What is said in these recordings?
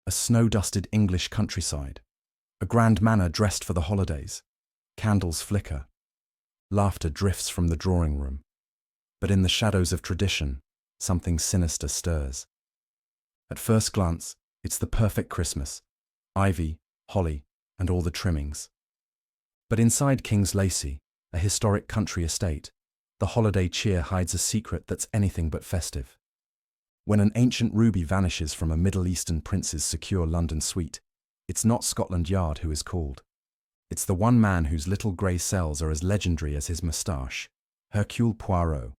a snow-dusted English countryside, a grand manor dressed for the holidays. Candles flicker. Laughter drifts from the drawing room. But in the shadows of tradition, something sinister stirs. At first glance, it's the perfect Christmas. Ivy, holly, and all the trimmings. But inside King's Lacey, a historic country estate, the holiday cheer hides a secret that's anything but festive. When an ancient ruby vanishes from a Middle Eastern prince's secure London suite, it's not Scotland Yard who is called. It's the one man whose little grey cells are as legendary as his moustache, Hercule Poirot.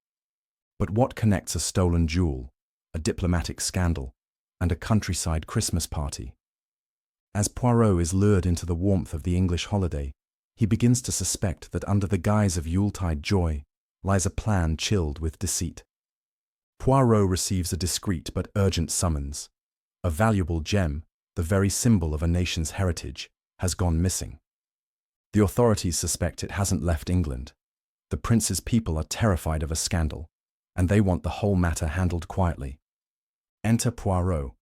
But what connects a stolen jewel, a diplomatic scandal, and a countryside Christmas party? As Poirot is lured into the warmth of the English holiday, he begins to suspect that under the guise of Yuletide joy lies a plan chilled with deceit. Poirot receives a discreet but urgent summons. A valuable gem, the very symbol of a nation's heritage, has gone missing. The authorities suspect it hasn't left England. The prince's people are terrified of a scandal, and they want the whole matter handled quietly. Enter Poirot.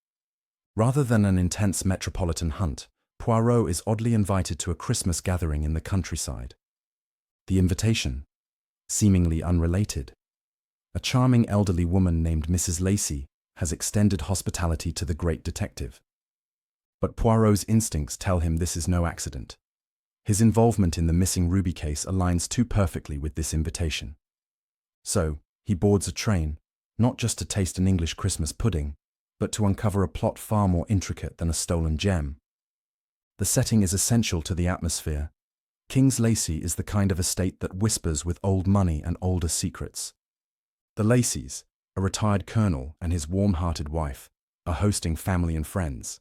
Rather than an intense metropolitan hunt, Poirot is oddly invited to a Christmas gathering in the countryside. The invitation? Seemingly unrelated. A charming elderly woman named Mrs. Lacey has extended hospitality to the great detective. But Poirot's instincts tell him this is no accident. His involvement in the missing ruby case aligns too perfectly with this invitation. So, he boards a train, not just to taste an English Christmas pudding, but to uncover a plot far more intricate than a stolen gem. The setting is essential to the atmosphere. King's Lacey is the kind of estate that whispers with old money and older secrets. The Laceys, a retired colonel and his warm-hearted wife, are hosting family and friends.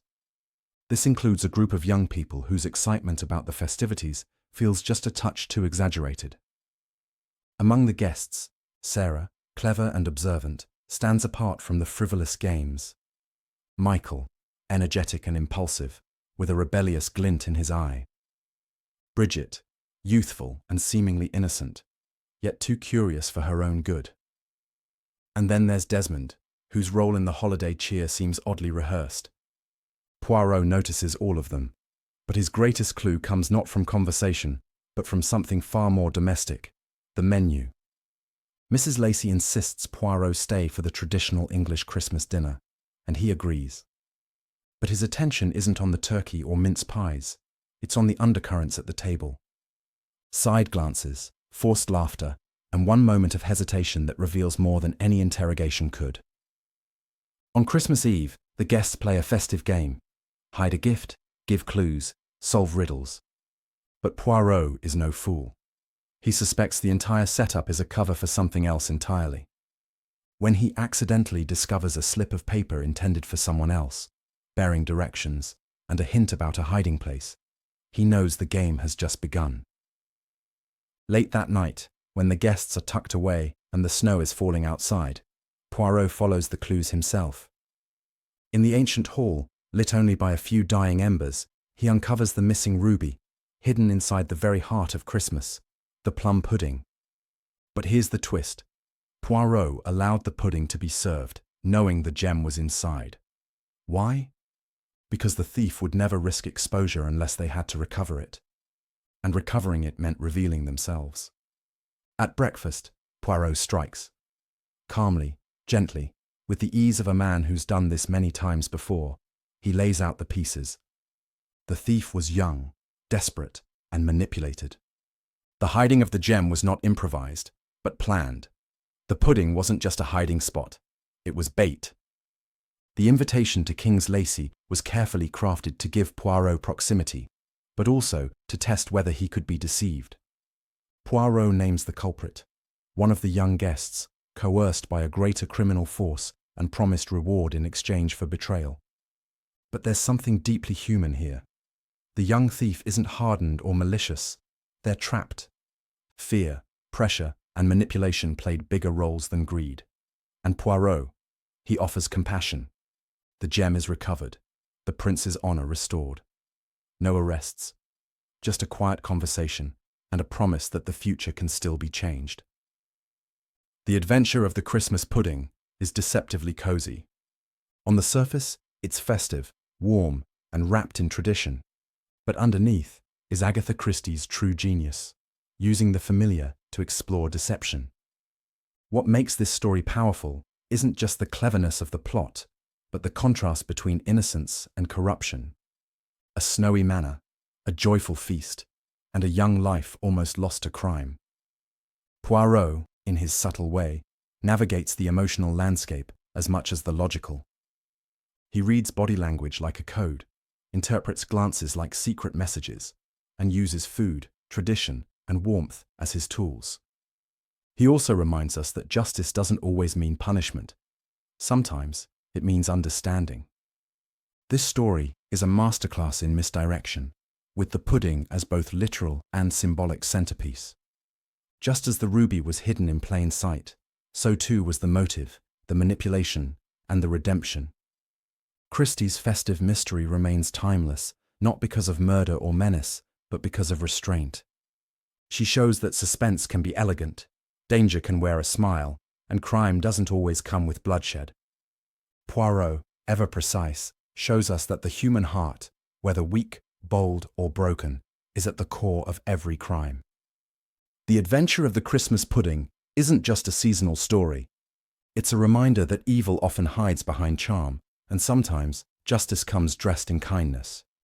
This includes a group of young people whose excitement about the festivities feels just a touch too exaggerated. Among the guests, Sarah, clever and observant, stands apart from the frivolous games. Michael, energetic and impulsive, with a rebellious glint in his eye. Bridget, youthful and seemingly innocent, yet too curious for her own good. And then there's Desmond, whose role in the holiday cheer seems oddly rehearsed. Poirot notices all of them, but his greatest clue comes not from conversation, but from something far more domestic, the menu. Mrs. Lacey insists Poirot stay for the traditional English Christmas dinner, and he agrees. But his attention isn't on the turkey or mince pies, it's on the undercurrents at the table. Side glances, forced laughter, and one moment of hesitation that reveals more than any interrogation could. On Christmas Eve, the guests play a festive game. Hide a gift, give clues, solve riddles. But Poirot is no fool. He suspects the entire setup is a cover for something else entirely. When he accidentally discovers a slip of paper intended for someone else, bearing directions, and a hint about a hiding place, he knows the game has just begun. Late that night, when the guests are tucked away and the snow is falling outside, Poirot follows the clues himself. In the ancient hall, lit only by a few dying embers, he uncovers the missing ruby, hidden inside the very heart of Christmas, the plum pudding. But here's the twist. Poirot allowed the pudding to be served, knowing the gem was inside. Why? Because the thief would never risk exposure unless they had to recover it. And recovering it meant revealing themselves. At breakfast, Poirot strikes. Calmly, gently, with the ease of a man who's done this many times before, he lays out the pieces. The thief was young, desperate, and manipulated. The hiding of the gem was not improvised, but planned. The pudding wasn't just a hiding spot, it was bait. The invitation to King's Lacey was carefully crafted to give Poirot proximity, but also to test whether he could be deceived. Poirot names the culprit, one of the young guests, coerced by a greater criminal force and promised reward in exchange for betrayal. But there's something deeply human here. The young thief isn't hardened or malicious, they're trapped. Fear, pressure, and manipulation played bigger roles than greed. And Poirot, he offers compassion. The gem is recovered, the prince's honor restored. No arrests, just a quiet conversation and a promise that the future can still be changed. The adventure of the Christmas pudding is deceptively cozy. On the surface, it's festive, warm, and wrapped in tradition. But underneath is Agatha Christie's true genius, using the familiar to explore deception. What makes this story powerful isn't just the cleverness of the plot, but the contrast between innocence and corruption. A snowy manor, a joyful feast, and a young life almost lost to crime. Poirot, in his subtle way, navigates the emotional landscape as much as the logical. He reads body language like a code, interprets glances like secret messages, and uses food, tradition, and warmth as his tools. He also reminds us that justice doesn't always mean punishment. Sometimes it means understanding. This story is a masterclass in misdirection, with the pudding as both literal and symbolic centerpiece. Just as the ruby was hidden in plain sight, so too was the motive, the manipulation, and the redemption. Christie's festive mystery remains timeless, not because of murder or menace, but because of restraint. She shows that suspense can be elegant, danger can wear a smile, and crime doesn't always come with bloodshed. Poirot, ever precise, shows us that the human heart, whether weak, bold, or broken, is at the core of every crime. The adventure of the Christmas pudding isn't just a seasonal story. It's a reminder that evil often hides behind charm, and sometimes justice comes dressed in kindness.